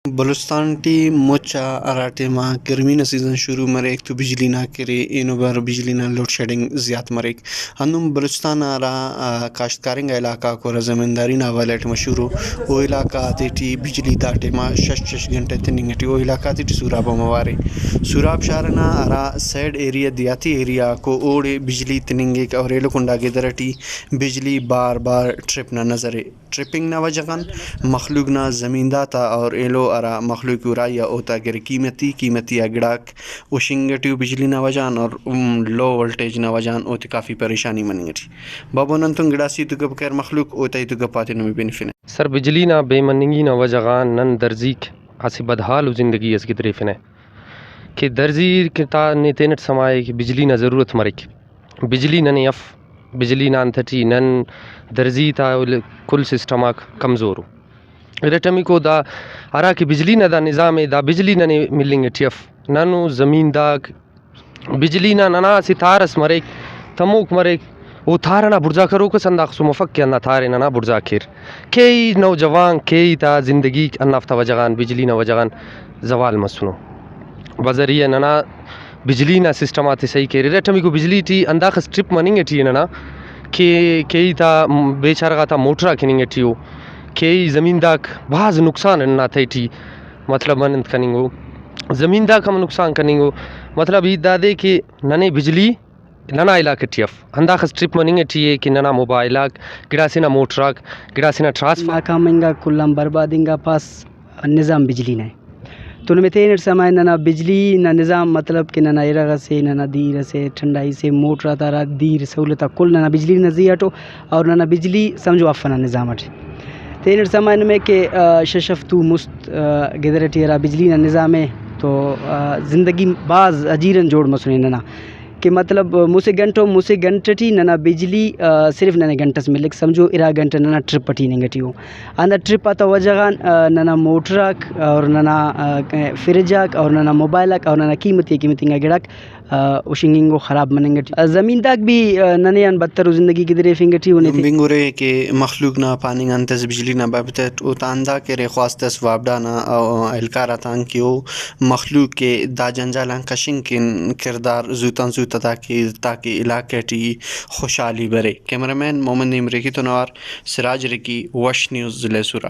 Balochistan T मुच्चा अराटे माह गर्मी ना सीज़न शुरू मरे एक तो बिजली ना करे इनो बार बिजली ना लोड शेडिंग ज़्यादा मरे हनुम बलूचिस्तान आरा काश्तकारिंग इलाका को ज़मींदारी ना वालेट मशहूर वो इलाका आते टी बिजली दाटे माह शश घंटे तनिंग टी वो इलाका आते टी सूराब मवारे सूराब शारना आरा साइड एरिया दियाती एरिया को ओड़े बिजली तनिंगे और एलो कुंडा के दरटी बिजली बार बार ट्रिप ना नज़रे ट्रिपिंग ना वजगन मखलूक ना ज़मींदा था और एलो अरा मखलूक उरा या ओता गिर कीमती अगड़ाक उशिंगटिव बिजली ना वजान और लो वोल्टेज ना वजान ओते काफ़ी परेशानी मनिंगटी बाबो नंतुन गिड़ासी तो गप कर मखलूक ओता तो गपाते नुमी बेनिफिन सर बिजली ना बेमनिंगी ना वजगान नन दर्जीक आसी बदहाल ज़िंदगी इसकी तरीफ़ने कि दर्जी के ता नेतेनट समाये कि बिजली ना ज़रूरत मरिक बिजली नन यफ बिजली ना अंथटी नन दर्जी ता कुल सिस्टमा कमज़ोर रेटमी को दा अरा कि बिजली ना दा निज़ाम दा बिजली नने मिलिंग टियफ ननु ज़मीन दाग बिजली ना नना सितारस मरे तमुक मरे वो थारना बुर्जा करो को संदाख सुमफक के अन्ना थारे नना बुर्जा खिर कई नौजवान कई ता ज़िंदगी अन्नाफ्ता वजगान बिजली ना वजगान जवाल मसनो बजरिया नना बिजली ना सिस्टम आते सही के रेटमी को बिजली टी अंदाख स्ट्रिप मनिंग टी नना के कई ता बेचारा था मोटरा किनिंग टियो कई ज़मींदाक बाज़ नुकसान ना थे मतलब मन कनिंगो ज़मींदाक हम नुकसान कनिंगो मतलब ई दादे कि नने बिजली नना इलाके टियफ अंदाख स्ट्रिप मनिंग टिए कि नना मोबाइलाक गिड़ासिना मोटराक गिड़ासिना ट्रांसफर नाकामिंगा कुल्लम बर्बादिंगा पास निज़ाम बिजली ने तो में तेन समय नना बिजली ना निज़ाम मतलब कि नना इरागा से नना दीर से ठंडाई से मोटरा तारा दीर सहूलत कुल नना बिजली नज़ियाटो और नना बिजली समझो अफना निज़ाम अट तेन समय में के शशफ्तु मुस्त गिदरटियरा बिजली ना निज़ाम है तो ज़िंदगी बाज़ अजीरन जोड़ मसुने नना कि मतलब मुझसे घंटे नना बिजली सिर्फ नने घंटे से मिलक समझो इरा घंटे नना ट्रिप पटी निगटियो अंदर ट्रिप आता वजगान नना मोटराक और नना फ्रिजाक और नना मोबाइलक और नना कीमती गिड़क उशिंगिंगो ख़राब मनेंगटी ज़मीन तक भी नने अन बदतर ज़िंदगी की दरे फिंगटी होने थे बिंगुरे के मखलूक ना पानी अंतस बिजली ना बाबत उतांदा के रे ख्वास्तस वाबडा ना एलकारा तांग कि वो मखलूक के दा जंजालां कशिंग किन किरदार जूतन जूता ताकि इलाके टी खुशहाली बरे कैमरामैन मोहम्मद निमरे की तनवार सिराज रिकी वश न्यूज़ ज़िले सूरा।